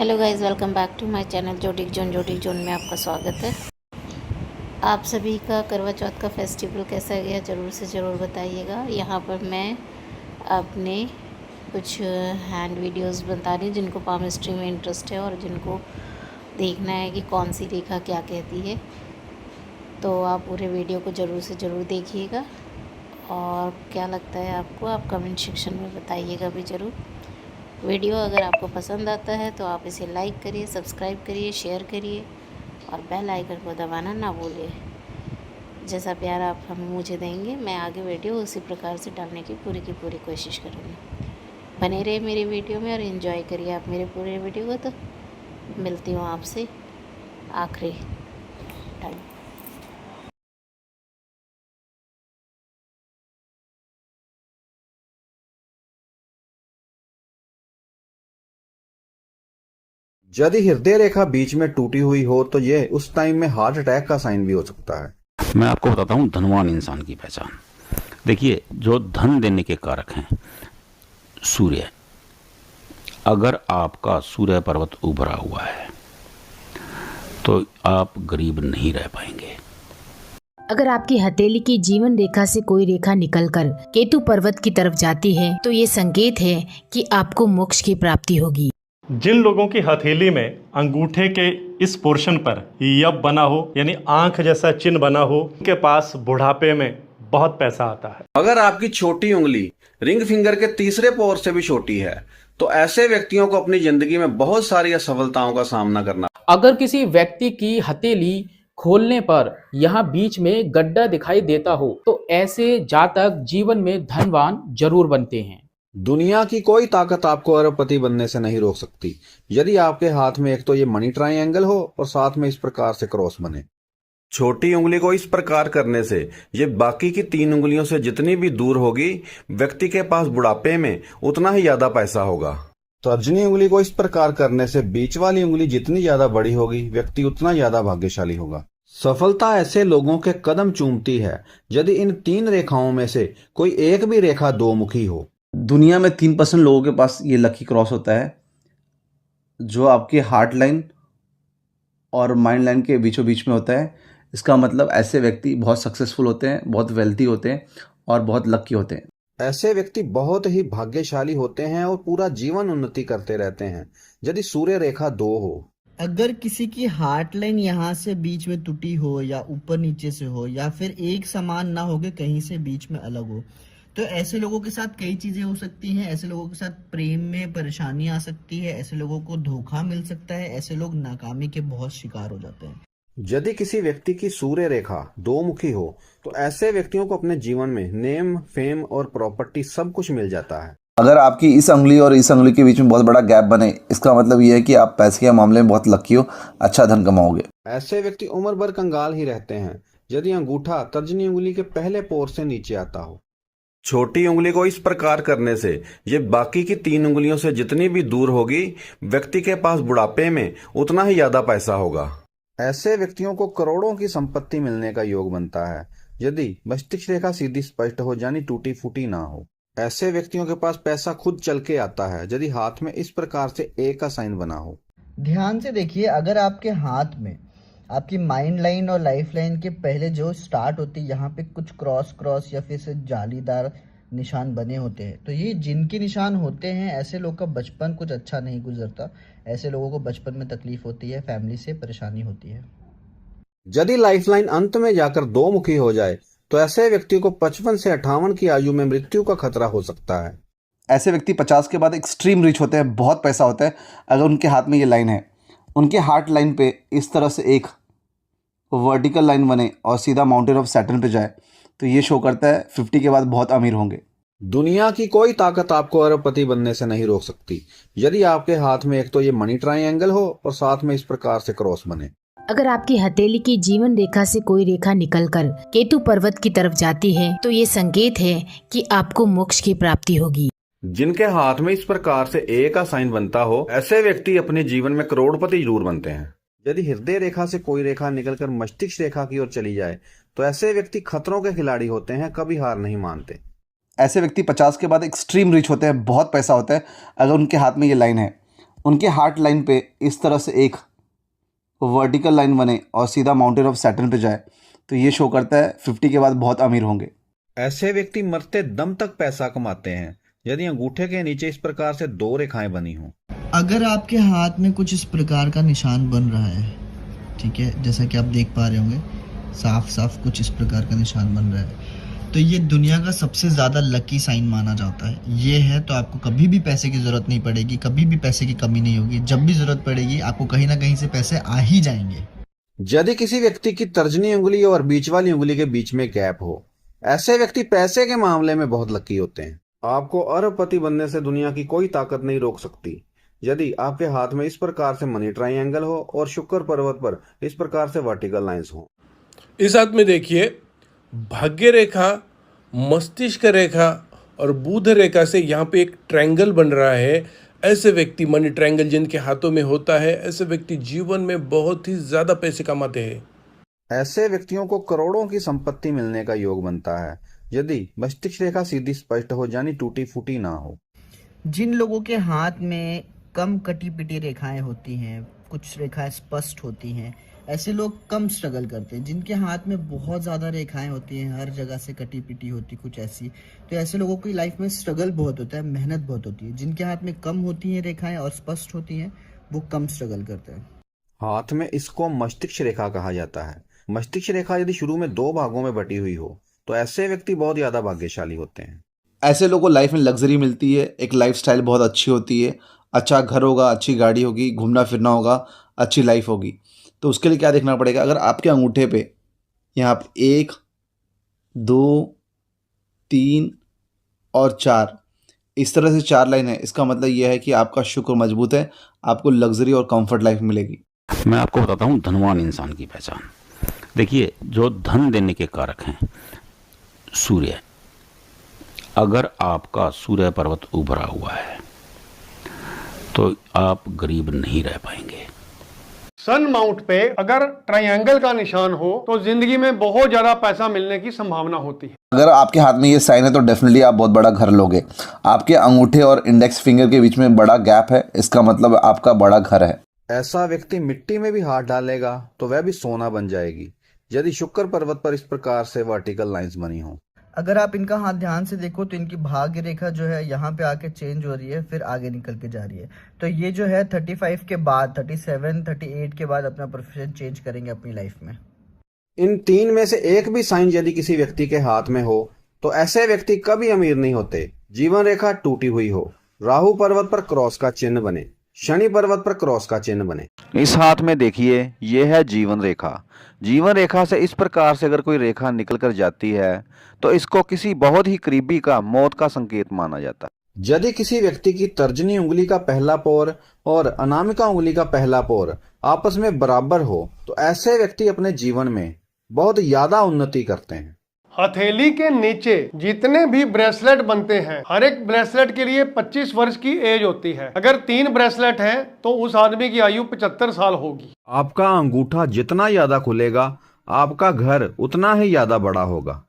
Hello guys, welcome back to my channel Zotic Zone में आपका स्वागत है। आप सभी का करवा चौथ का फेस्टिवल कैसा गया ज़रूर से ज़रूर बताइएगा। यहाँ पर मैं अपने कुछ हैंड वीडियोस बता रही हूँ जिनको पामिस्ट्री में इंटरेस्ट है और जिनको देखना है कि कौन सी रेखा क्या कहती है, तो आप पूरे वीडियो को ज़रूर से ज़रूर देखिएगा। और क्या लगता है आपको, आप कमेंट सेक्शन में बताइएगा भी ज़रूर। वीडियो अगर आपको पसंद आता है तो आप इसे लाइक करिए, सब्सक्राइब करिए, शेयर करिए और बेल आइकन को दबाना ना भूलिए। जैसा प्यार आप मुझे देंगे, मैं आगे वीडियो उसी प्रकार से डालने की पूरी कोशिश करूँगी। बने रहिए मेरी वीडियो में और एंजॉय करिए आप मेरे पूरे वीडियो को। तो मिलती हूँ आपसे आखिरी टाइम। यदि हृदय रेखा बीच में टूटी हुई हो तो ये उस टाइम में हार्ट अटैक का साइन भी हो सकता है। मैं आपको बताता हूँ धनवान इंसान की पहचान। देखिए, जो धन देने के कारक हैं सूर्य, अगर आपका सूर्य पर्वत उभरा हुआ है तो आप गरीब नहीं रह पाएंगे। अगर आपकी हथेली की जीवन रेखा से कोई रेखा निकलकर केतु पर्वत की तरफ जाती है तो ये संकेत है कि आपको मोक्ष की प्राप्ति होगी। जिन लोगों की हथेली में अंगूठे के इस पोर्शन पर यब बना हो, यानी आंख जैसा चिन्ह बना हो, उनके पास बुढ़ापे में बहुत पैसा आता है। अगर आपकी छोटी उंगली रिंग फिंगर के तीसरे पोर से भी छोटी है तो ऐसे व्यक्तियों को अपनी जिंदगी में बहुत सारी असफलताओं का सामना करना। अगर किसी व्यक्ति की हथेली खोलने पर यहाँ बीच में गड्ढा दिखाई देता हो तो ऐसे जातक जीवन में धनवान जरूर बनते हैं। दुनिया की कोई ताकत आपको अरबपति बनने से नहीं रोक सकती। यदि आपके हाथ में एक तो ये मनी ट्रायंगल हो और साथ में इस प्रकार से क्रॉस बने। छोटी उंगली को इस प्रकार करने से ये बाकी की 3 उंगलियों से जितनी भी दूर होगी, व्यक्ति के पास बुढ़ापे में उतना ही ज्यादा पैसा होगा। तर्जनी उंगली को इस प्रकार करने से बीच वाली उंगली जितनी ज्यादा बड़ी होगी, व्यक्ति उतना ज्यादा भाग्यशाली होगा। सफलता ऐसे लोगों के कदम चूमती है यदि इन 3 रेखाओं में से कोई एक भी रेखा दो मुखी हो। दुनिया में 3% लोगों के पास ये लकी क्रॉस होता है, जो आपके हार्ट लाइन और माइंड लाइन के बीचों बीच में होता है। इसका मतलब ऐसे व्यक्ति बहुत सक्सेसफुल होते हैं, बहुत वेल्थी होते हैं और बहुत लकी होते हैं। ऐसे व्यक्ति बहुत ही भाग्यशाली होते हैं और पूरा जीवन उन्नति करते रहते हैं यदि सूर्य रेखा 2 हो। अगर किसी की हार्ट लाइन यहाँ से बीच में टूटी हो या ऊपर नीचे से हो या फिर एक समान ना हो के कहीं से बीच में अलग हो, तो ऐसे लोगों के साथ कई चीजें हो सकती हैं। ऐसे लोगों के साथ प्रेम में परेशानी आ सकती है, ऐसे लोगों को धोखा मिल सकता है, ऐसे लोग नाकामी के बहुत शिकार हो जाते हैं। यदि किसी व्यक्ति की सूर्य रेखा 2 मुखी हो तो ऐसे व्यक्तियों को अपने जीवन में नेम, फेम और प्रॉपर्टी सब कुछ मिल जाता है। अगर आपकी इस उंगली और इस उंगली के बीच में बहुत बड़ा गैप बने, इसका मतलब ये है कि आप पैसे के मामले में बहुत लकी हो, अच्छा धन कमाओगे। ऐसे व्यक्ति उम्र भर कंगाल ही रहते हैं यदि अंगूठा तर्जनी उंगली के पहले पोर से नीचे आता हो। छोटी उंगली को इस प्रकार करने से ये बाकी की 3 उंगलियों से जितनी भी दूर होगी, व्यक्ति के पास बुढ़ापे में उतना ही ज्यादा पैसा होगा। ऐसे व्यक्तियों को करोड़ों की संपत्ति मिलने का योग बनता है यदि मस्तिष्क रेखा सीधी स्पष्ट हो, यानी टूटी फूटी ना हो। ऐसे व्यक्तियों के पास पैसा खुद चल के आता है यदि हाथ में इस प्रकार से ए का साइन बना हो। ध्यान से देखिए, अगर आपके हाथ में आपकी माइंड लाइन और लाइफ लाइन के पहले जो स्टार्ट होती है, यहाँ पे कुछ क्रॉस या फिर से जालीदार निशान बने होते हैं, तो ये जिनके निशान होते हैं, ऐसे लोग का बचपन कुछ अच्छा नहीं गुजरता। ऐसे लोगों को बचपन में तकलीफ होती है, फैमिली से परेशानी होती है। यदि लाइफलाइन अंत में जाकर 2 मुखी हो जाए तो ऐसे व्यक्ति को 55 से 58 की आयु में मृत्यु का खतरा हो सकता है। ऐसे व्यक्ति 50 के बाद एक्सट्रीम रिच होते हैं, बहुत पैसा होता है। अगर उनके हाथ में ये लाइन है, उनके हार्ट लाइन पे इस तरह से एक वर्टिकल लाइन बने और सीधा माउंटेन ऑफ सैटर्न पे जाए, तो ये शो करता है 50 के बाद बहुत अमीर होंगे। दुनिया की कोई ताकत आपको अरबपति बनने से नहीं रोक सकती यदि आपके हाथ में एक तो ये मनी ट्रायंगल हो और साथ में इस प्रकार से क्रॉस बने। अगर आपकी हथेली की जीवन रेखा से कोई रेखा निकलकर केतु पर्वत की तरफ जाती है तो ये संकेत है कि आपको मोक्ष की प्राप्ति होगी। जिनके हाथ में इस प्रकार से ए का साइन बनता हो, ऐसे व्यक्ति अपने जीवन में करोड़पति जरूर बनते हैं। यदि हृदय रेखा से कोई रेखा निकलकर मस्तिष्क रेखा की ओर चली जाए तो ऐसे व्यक्ति खतरों के खिलाड़ी होते हैं, कभी हार नहीं मानते। ऐसे व्यक्ति 50 के बाद एक्सट्रीम रिच होते हैं, बहुत पैसा होता है। अगर उनके हाथ में ये लाइन है, उनके हार्ट लाइन पे इस तरह से एक वर्टिकल लाइन बने और सीधा माउंटेन ऑफ सैटर्न पे जाए, तो ये शो करता है 50 के बाद बहुत अमीर होंगे। ऐसे व्यक्ति मरते दम तक पैसा कमाते हैं यदि अंगूठे के नीचे इस प्रकार से 2 रेखाएं बनी हों। अगर आपके हाथ में कुछ इस प्रकार का निशान बन रहा है, ठीक है, जैसा कि आप देख पा रहे होंगे, साफ साफ कुछ इस प्रकार का निशान बन रहा है, तो ये दुनिया का सबसे ज़्यादा लकी साइन माना जाता है। ये है तो आपको कभी भी पैसे की ज़रूरत नहीं पड़ेगी, कभी भी पैसे की कमी नहीं होगी। जब भी ज़रूरत पड़ेगी आपको कहीं ना कहीं से पैसे आ ही जाएंगे। यदि किसी व्यक्ति की तर्जनी उंगली और बीच वाली उंगली के बीच में गैप हो, ऐसे व्यक्ति पैसे के मामले में बहुत लकी होते हैं। आपको अरबपति बनने से दुनिया की कोई ताकत नहीं रोक सकती। यदि आपके हाथ में इस प्रकार से मनी ट्रायंगल हो और शुक्र पर्वत पर इस प्रकार से वर्टिकल लाइंस हो। इस हाथ में देखिए, भाग्य रेखा, मस्तिष्क रेखा और बुध रेखा से यहाँ पे एक ट्रायंगल बन रहा है। ऐसे व्यक्ति, मनी ट्रायंगल जिनके हाथों में होता है, ऐसे व्यक्ति जीवन में बहुत ही ज्यादा पैसे कमाते हैं। ऐसे व्यक्तियों को करोड़ों की संपत्ति मिलने का योग बनता है यदि मस्तिष्क रेखा सीधी स्पष्ट हो, यानी टूटी फूटी ना हो। जिन लोगों के हाथ में कम कटी पिटी रेखाएं होती हैं, कुछ रेखाएं स्पष्ट होती हैं, ऐसे लोग कम स्ट्रगल करते हैं। जिनके हाथ में बहुत ज़्यादा रेखाएं होती हैं, हर जगह से कटी पिटी होती कुछ ऐसी, तो ऐसे लोगों की लाइफ में स्ट्रगल बहुत होता है, मेहनत बहुत होती है। जिनके हाथ में कम होती हैं रेखाएं और स्पष्ट होती हैं, वो कम स्ट्रगल करते हैं। हाथ में इसको मस्तिष्क रेखा कहा जाता है। मस्तिष्क रेखा यदि शुरू में 2 भागों में बटी हुई हो तो ऐसे व्यक्ति बहुत ज्यादा भाग्यशाली होते हैं। ऐसे लोगों को लाइफ में लग्जरी मिलती है, एक लाइफस्टाइल बहुत अच्छी होती है, अच्छा घर होगा, अच्छी गाड़ी होगी, घूमना फिरना होगा, अच्छी लाइफ होगी। तो उसके लिए क्या देखना पड़ेगा, अगर आपके अंगूठे पे यहाँ पे 1, 2, 3 और 4 इस तरह से 4 लाइन है, इसका मतलब यह है कि आपका शुक्र मजबूत है, आपको लग्जरी और कंफर्ट लाइफ मिलेगी। मैं आपको बताता हूँ धनवान इंसान की पहचान। देखिए, जो धन देने के कारक हैं सूर्य, अगर आपका सूर्य पर्वत उभरा हुआ है तो आप गरीब नहीं रह पाएंगे। सन माउंट पे अगर ट्रायंगल का निशान हो तो जिंदगी में बहुत ज्यादा पैसा मिलने की संभावना होती है। अगर आपके हाथ में ये साइन है तो डेफिनेटली आप बहुत बड़ा घर लोगे। आपके अंगूठे और इंडेक्स फिंगर के बीच में बड़ा गैप है, इसका मतलब आपका बड़ा घर है। ऐसा व्यक्ति मिट्टी में भी हाथ डालेगा तो वह भी सोना बन जाएगी यदि शुक्र पर्वत पर इस प्रकार से वर्टिकल लाइंस बनी हो। अगर आप इनका हाथ ध्यान से देखो तो इनकी भाग्य रेखा जो है यहाँ पे आके चेंज हो रही है, फिर आगे निकल के जा रही है। तो ये जो है 35 के बाद, 37, 38 के बाद अपना प्रोफेशन चेंज करेंगे अपनी लाइफ में। इन 3 में से एक भी साइन यदि किसी व्यक्ति के हाथ में हो तो ऐसे व्यक्ति कभी अमीर नहीं होते। जीवन रेखा टूटी हुई हो, राहु पर्वत पर क्रॉस का चिन्ह बने, शनि पर्वत पर क्रॉस का चिन्ह बने। इस हाथ में देखिए, यह है जीवन रेखा। जीवन रेखा से इस प्रकार से अगर कोई रेखा निकल कर जाती है तो इसको किसी बहुत ही करीबी का मौत का संकेत माना जाता है। यदि किसी व्यक्ति की तर्जनी उंगली का पहला पोर और अनामिका उंगली का पहला पोर आपस में बराबर हो तो ऐसे व्यक्ति अपने जीवन में बहुत ज्यादा उन्नति करते हैं। हथेली के नीचे जितने भी ब्रेसलेट बनते हैं, हर एक ब्रेसलेट के लिए 25 वर्ष की एज होती है। अगर 3 ब्रेसलेट हैं तो उस आदमी की आयु 75 साल होगी। आपका अंगूठा जितना ज्यादा खुलेगा आपका घर उतना ही ज्यादा बड़ा होगा।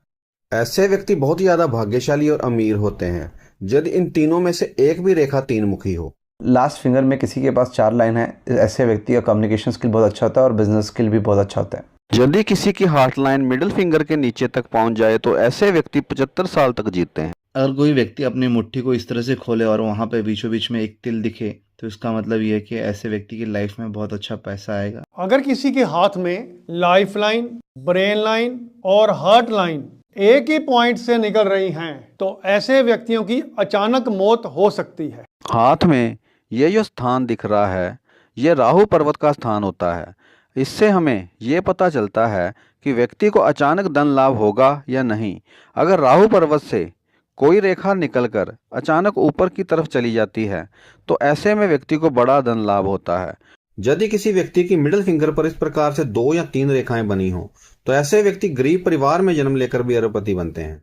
ऐसे व्यक्ति बहुत ज्यादा भाग्यशाली और अमीर होते हैं यदि इन तीनों में से एक भी रेखा 3 मुखी हो। लास्ट फिंगर में किसी के पास 4 लाइन है, ऐसे व्यक्ति का कम्युनिकेशन स्किल बहुत अच्छा होता है और बिजनेस स्किल भी बहुत अच्छा होता है। यदि किसी की हार्ट लाइन मिडिल फिंगर के नीचे तक पहुंच जाए तो ऐसे व्यक्ति 75 साल तक जीते हैं। अगर कोई व्यक्ति अपनी मुट्ठी को इस तरह से खोले और वहाँ पे बीचों बीच में एक तिल दिखे तो इसका मतलब ये है कि ऐसे व्यक्ति की लाइफ में बहुत अच्छा पैसा आएगा। अगर किसी के हाथ में लाइफ लाइन, ब्रेन लाइन और हार्ट लाइन एक ही पॉइंट से निकल रही हैं तो ऐसे व्यक्तियों की अचानक मौत हो सकती है। हाथ में ये जो स्थान दिख रहा है ये राहु पर्वत का स्थान होता है। इससे हमें ये पता चलता है कि व्यक्ति को अचानक धन लाभ होगा या नहीं। अगर राहु पर्वत से कोई रेखा निकलकर अचानक ऊपर की तरफ चली जाती है तो ऐसे में व्यक्ति को बड़ा धन लाभ होता है। यदि किसी व्यक्ति की मिडिल फिंगर पर इस प्रकार से 2 या 3 रेखाएं बनी हो तो ऐसे व्यक्ति गरीब परिवार में जन्म लेकर भी अरबपति बनते हैं।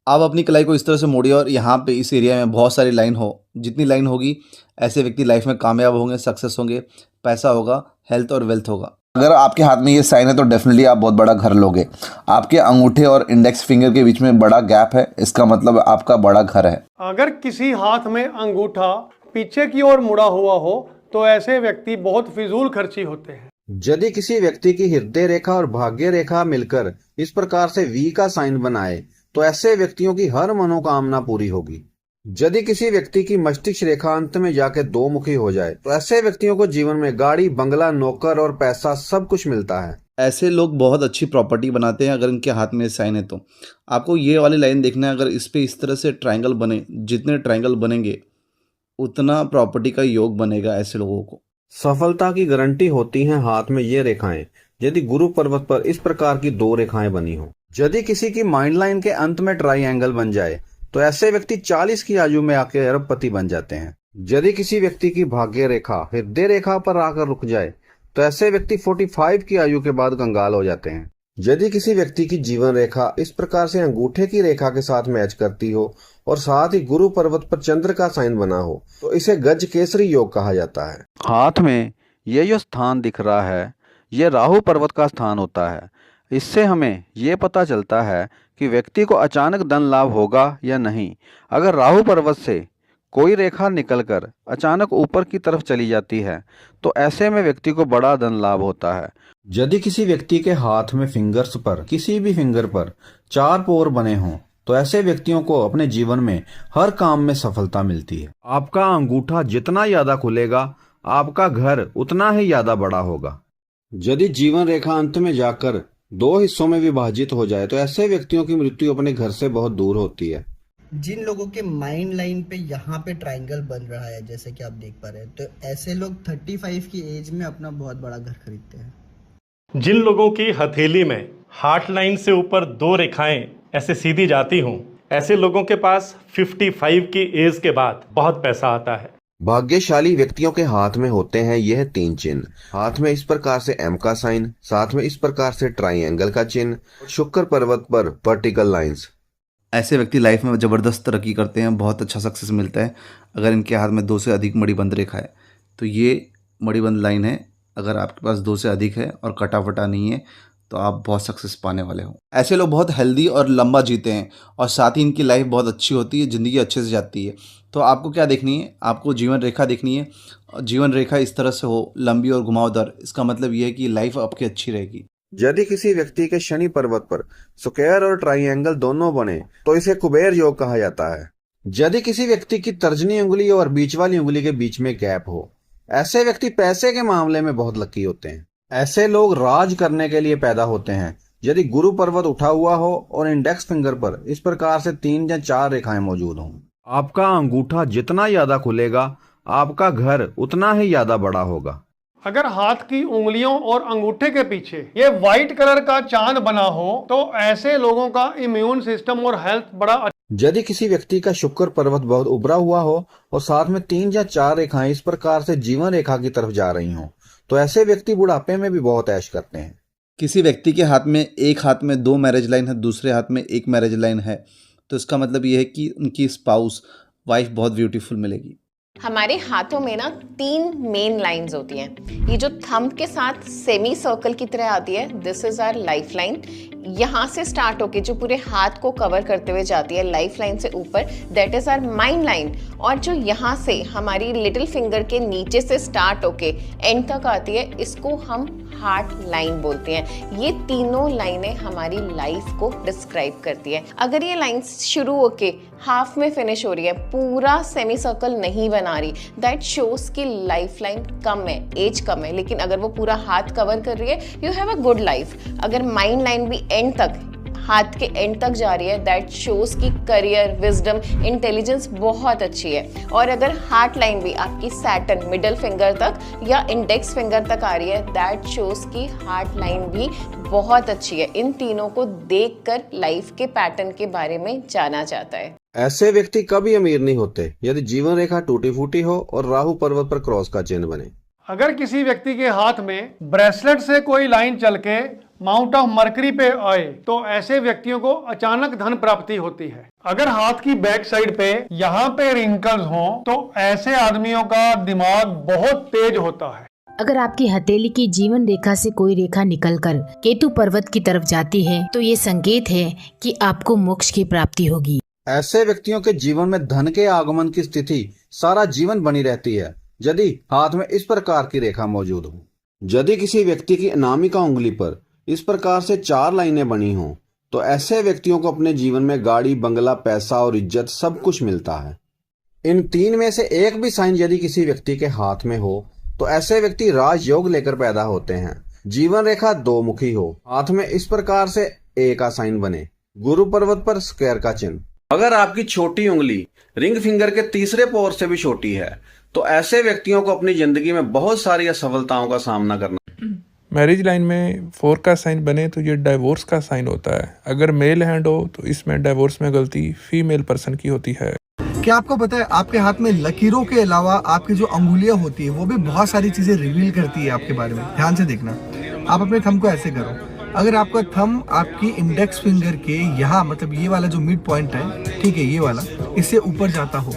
आप अपनी कलाई को इस तरह से मोड़िए और यहाँ पे इस एरिया में बहुत सारी लाइन हो, जितनी लाइन होगी ऐसे व्यक्ति लाइफ में कामयाब होंगे, सक्सेस होंगे, पैसा होगा, हेल्थ और वेल्थ होगा। अगर आपके हाथ में ये साइन है तो डेफिनेटली आप बहुत बड़ा घर लोगे। आपके अंगूठे और इंडेक्स फिंगर के बीच में बड़ा गैप है, इसका मतलब आपका बड़ा घर है। अगर किसी हाथ में अंगूठा पीछे की ओर मुड़ा हुआ हो तो ऐसे व्यक्ति बहुत फिजूल खर्ची होते हैं। यदि किसी व्यक्ति की हृदय रेखा और भाग्य रेखा मिलकर इस प्रकार से वी का साइन बनाए तो ऐसे व्यक्तियों की हर मनोकामना पूरी होगी। यदि किसी व्यक्ति की मस्तिष्क रेखा अंत में जाके दो मुखी हो जाए तो ऐसे व्यक्तियों को जीवन में गाड़ी, बंगला, नौकर और पैसा सब कुछ मिलता है। ऐसे लोग बहुत अच्छी प्रॉपर्टी बनाते हैं अगर इनके हाथ में साइन है तो। आपको ये वाली लाइन देखना है, अगर इस पे इस तरह से ट्रायंगल बने, जितने ट्रायंगल बनेंगे उतना प्रॉपर्टी का योग बनेगा ऐसे लोगों को। सफलता की गारंटी होती है हाथ में ये रेखाएं यदि गुरु पर्वत पर इस प्रकार की दो रेखाएं बनी हो। यदि किसी की माइंड लाइन के अंत में ट्राइंगल बन जाए तो ऐसे व्यक्ति 40 की आयु में आके अरबपति बन जाते हैं। यदि किसी व्यक्ति की भाग्य रेखा हृदय रेखा पर आकर रुक जाए तो ऐसे व्यक्ति 45 की आयु के बाद कंगाल हो जाते हैं। यदि किसी व्यक्ति की जीवन रेखा इस प्रकार से अंगूठे की रेखा के साथ मैच करती हो और साथ ही गुरु पर्वत पर चंद्र का साइन बना हो तो इसे गज केसरी योग कहा जाता है। हाथ में ये जो स्थान दिख रहा है ये राहु पर्वत का स्थान होता है। इससे हमें ये पता चलता है कि व्यक्ति को अचानक धन लाभ होगा या नहीं। अगर राहु पर्वत से कोई रेखा निकलकर अचानक ऊपर की तरफ चली जाती है तो ऐसे में व्यक्ति को बड़ा धन लाभ होता है। यदि किसी व्यक्ति के हाथ में फिंगर्स पर किसी भी फिंगर पर 4 पोर बने हों तो ऐसे व्यक्तियों को अपने जीवन में हर काम में सफलता मिलती है। आपका अंगूठा जितना ज्यादा खुलेगा आपका घर उतना ही ज्यादा बड़ा होगा। यदि जीवन रेखा अंत में जाकर 2 हिस्सों में विभाजित हो जाए तो ऐसे व्यक्तियों की मृत्यु अपने घर से बहुत दूर होती है। जिन लोगों के माइंड लाइन पे यहाँ पे ट्रायंगल बन रहा है जैसे कि आप देख पा रहे हैं, तो ऐसे लोग 35 की एज में अपना बहुत बड़ा घर खरीदते हैं। जिन लोगों की हथेली में हार्ट लाइन से ऊपर 2 रेखाएं ऐसे सीधी जाती हों, ऐसे लोगों के पास 55 की एज के बाद बहुत पैसा आता है। भाग्यशाली व्यक्तियों के हाथ में होते हैं यह 3 चिन्ह। हाथ में इस प्रकार से एम का साइन, साथ में इस प्रकार से ट्राइंगल का चिन्ह, शुक्र पर्वत पर वर्टिकल लाइंस। ऐसे व्यक्ति लाइफ में ज़बरदस्त तरक्की करते हैं, बहुत अच्छा सक्सेस मिलता है। अगर इनके हाथ में 2 से अधिक मणिबंध रेखा है तो ये मणिबंध लाइन है। अगर आपके पास 2 से अधिक है और कटाफटा नहीं है तो आप बहुत सक्सेस पाने वाले हो। ऐसे लोग बहुत हेल्दी और लंबा जीते हैं और साथ ही इनकी लाइफ बहुत अच्छी होती है, ज़िंदगी अच्छे से जाती है। तो आपको क्या देखनी है, आपको जीवन रेखा देखनी है। जीवन रेखा इस तरह से हो, लंबी और घुमावदार, इसका मतलब ये है कि लाइफ आपकी अच्छी रहेगी। यदि किसी व्यक्ति के शनि पर्वत पर स्क्वायर और ट्राइंगल दोनों बने तो इसे कुबेर योग कहा जाता है। यदि किसी व्यक्ति की तर्जनी उंगली और बीच वाली उंगली के बीच में गैप हो, ऐसे व्यक्ति पैसे के मामले में बहुत लकी होते हैं। ऐसे लोग राज करने के लिए पैदा होते हैं। यदि गुरु पर्वत उठा हुआ हो और इंडेक्स फिंगर पर इस प्रकार से 3 या 4 रेखाएं मौजूद हों, आपका अंगूठा जितना ज्यादा खुलेगा आपका घर उतना ही ज्यादा बड़ा होगा। अगर हाथ की उंगलियों और अंगूठे के पीछे ये व्हाइट कलर का चांद बना हो तो ऐसे लोगों का इम्यून सिस्टम और हेल्थ बड़ा। यदि किसी व्यक्ति का शुक्र पर्वत बहुत उभरा हुआ हो और साथ में 3 या 4 रेखाएं इस प्रकार से जीवन रेखा की तरफ जा रही हों तो ऐसे व्यक्ति बुढ़ापे में भी बहुत ऐश करते हैं। किसी व्यक्ति के हाथ में एक हाथ में 2 मैरिज लाइन है, दूसरे हाथ में 1 मैरिज लाइन है, तो इसका मतलब ये है कि उनकी स्पाउस वाइफ बहुत ब्यूटीफुल मिलेगी। हमारे हाथों में ना 3 मेन लाइंस होती हैं। ये जो थंब के साथ सेमी सर्कल की तरह आती है, this is our life line. यहाँ से स्टार्ट होके जो पूरे हाथ को कवर करते हुए जाती है लाइफ लाइन से ऊपर, that is our mind line. और जो यहाँ से हमारी लिटिल फिंगर के नीचे से स्टार्ट होके एंड तक आती है, इसको हम हार्ट लाइन बोलते हैं। ये तीनों लाइनें हमारी लाइफ को डिस्क्राइब करती है। अगर ये लाइंस शुरू होके हाफ में फिनिश हो रही है, पूरा सेमी सर्कल नहीं बना रही, दैट शोज की लाइफ लाइन कम है, एज कम है। लेकिन अगर वो पूरा हाथ कवर कर रही है, you have a good life. अगर माइंड लाइन भी एंड तक, हाथ के एंड तक जा रही है, दैट शोज की करियर, विजडम, इंटेलिजेंस बहुत अच्छी है। और अगर हार्ट लाइन भी आपकी सैटर्न मिडिल फिंगर तक या इंडेक्स फिंगर तक आ रही है, दैट शोज की हार्ट लाइन भी बहुत अच्छी है। इन तीनों को देखकर लाइफ के पैटर्न के बारे में जाना जाता है। ऐसे व्यक्ति कभी अमीर नहीं होते यदि जीवन रेखा टूटी फूटी हो और राहु पर्वत पर क्रॉस का चिन्ह बने। अगर किसी व्यक्ति के हाथ में ब्रेसलेट से कोई लाइन चल के माउंट ऑफ मरकरी पे आए तो ऐसे व्यक्तियों को अचानक धन प्राप्ति होती है। अगर हाथ की बैक साइड पे यहाँ पे रिंकल्स हों तो ऐसे आदमियों का दिमाग बहुत तेज होता है। अगर आपकी हथेली की जीवन रेखा से कोई रेखा निकलकर केतु पर्वत की तरफ जाती है तो ये संकेत है कि आपको मोक्ष की प्राप्ति होगी। ऐसे व्यक्तियों के जीवन में धन के आगमन की स्थिति सारा जीवन बनी रहती है यदि हाथ में इस प्रकार की रेखा मौजूद हो। यदि किसी व्यक्ति की अनामिका उंगली पर इस प्रकार से 4 लाइनें बनी हों तो ऐसे व्यक्तियों को अपने जीवन में गाड़ी, बंगला, पैसा और इज्जत सब कुछ मिलता है। इन 3 में से एक भी साइन यदि किसी व्यक्ति के हाथ में हो तो ऐसे व्यक्ति राजयोग लेकर पैदा होते हैं। जीवन रेखा 2 मुखी हो, हाथ में इस प्रकार से ए का साइन बने, गुरु पर्वत पर स्क्वायर का चिन्ह। अगर आपकी छोटी उंगली रिंग फिंगर के तीसरे पोर से भी छोटी है तो ऐसे व्यक्तियों को अपनी जिंदगी में बहुत सारी असफलताओं का सामना करना। मैरिज लाइन में 4 का साइन बने तो ये डाइवोर्स का साइन होता है। अगर मेल हैंड हो तो इसमें डाइवोर्स में गलती फीमेल पर्सन की होती है। क्या आपको पता है आपके हाथ में लकीरों के अलावा आपकी जो अंगुलियां होती है वो भी बहुत सारी चीजें रिवील करती है आपके बारे में। ध्यान से देखना, आप अपने थंब को ऐसे करो, अगर आपका थंब आपकी इंडेक्स फिंगर के यहाँ, मतलब ये वाला जो मिड पॉइंट है, ठीक है, ये वाला इससे ऊपर जाता हो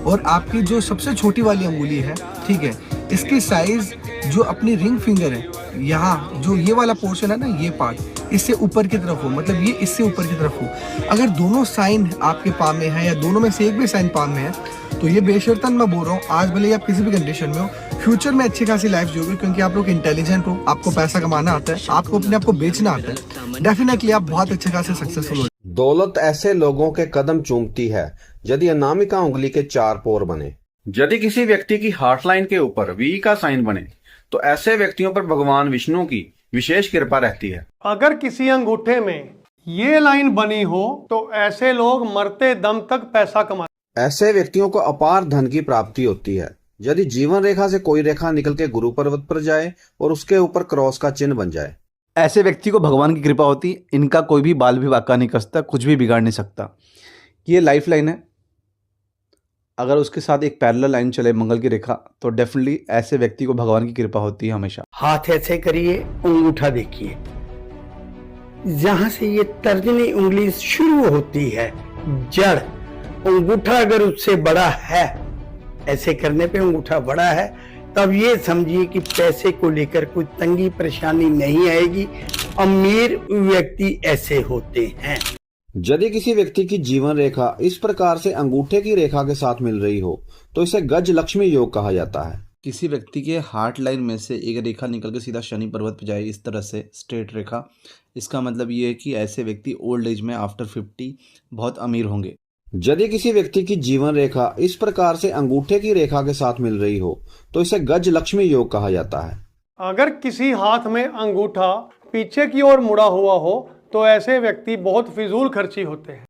और आपकी जो सबसे छोटी वाली अंगुली है, ठीक है, इसकी साइज जो अपनी रिंग फिंगर है, यहाँ जो ये वाला पोर्शन है ना, ये पार्ट इससे ऊपर की तरफ हो, मतलब ये इससे ऊपर की तरफ हो। अगर दोनों साइन आपके पाम में है या दोनों में से एक भी साइन पाम में है तो ये बेशर्तन मैं बोल रहा हूँ, आज भले आप किसी भी कंडीशन में हो, फ्यूचर में अच्छी खासी लाइफ जियोगे, क्योंकि आप लोग इंटेलिजेंट हो, आपको पैसा कमाना आता है, आपको अपने आप को बेचना आता है, डेफिनेटली आप बहुत अच्छे खासे सक्सेसफुल हो। दौलत ऐसे लोगों के कदम चूमती है यदि अनामिका उंगली के 4 पोर बने। यदि किसी व्यक्ति की हार्ट लाइन के ऊपर वी का साइन बने तो ऐसे व्यक्तियों पर भगवान विष्णु की विशेष कृपा रहती है। अगर किसी अंगूठे में ये लाइन बनी हो तो ऐसे लोग मरते दम तक पैसा कमाते। ऐसे व्यक्तियों को अपार धन की प्राप्ति होती है यदि जीवन रेखा से कोई रेखा निकल के गुरु पर्वत पर जाए और उसके ऊपर क्रॉस का चिन्ह बन जाए। ऐसे व्यक्ति को भगवान की कृपा होती, इनका कोई भी बाल भी वाका नहीं कसता, कुछ भी बिगाड़ नहीं सकता। ये लाइफ लाइन है, अगर उसके साथ एक पैरेलल लाइन चले मंगल की रेखा तो डेफिनेटली ऐसे व्यक्ति को भगवान की कृपा होती है हमेशा। हाथ ऐसे करिए, अंगूठा देखिए, जहां से ये तर्जनी उंगली शुरू होती है, जड़, अंगूठा अगर उससे बड़ा है, ऐसे करने पे अंगूठा बड़ा है, तब ये समझिए कि पैसे को लेकर कोई तंगी परेशानी नहीं आएगी। अमीर व्यक्ति ऐसे होते हैं। यदि किसी व्यक्ति की जीवन रेखा इस प्रकार से अंगूठे की रेखा के साथ मिल रही हो तो इसे गज लक्ष्मी योग कहा जाता है। किसी व्यक्ति के हार्ट लाइन में से एक रेखा निकल के सीधा शनि पर्वत पर जाए, इस तरह से स्ट्रेट रेखा, इसका मतलब ये है कि ऐसे व्यक्ति ओल्ड एज में आफ्टर 50 बहुत अमीर होंगे। यदि किसी व्यक्ति की जीवन रेखा इस प्रकार से अंगूठे की रेखा के साथ मिल रही हो तो इसे गज लक्ष्मी योग कहा जाता है। अगर किसी हाथ में अंगूठा पीछे की ओर मुड़ा हुआ हो तो ऐसे व्यक्ति बहुत फिजूल खर्ची होते हैं।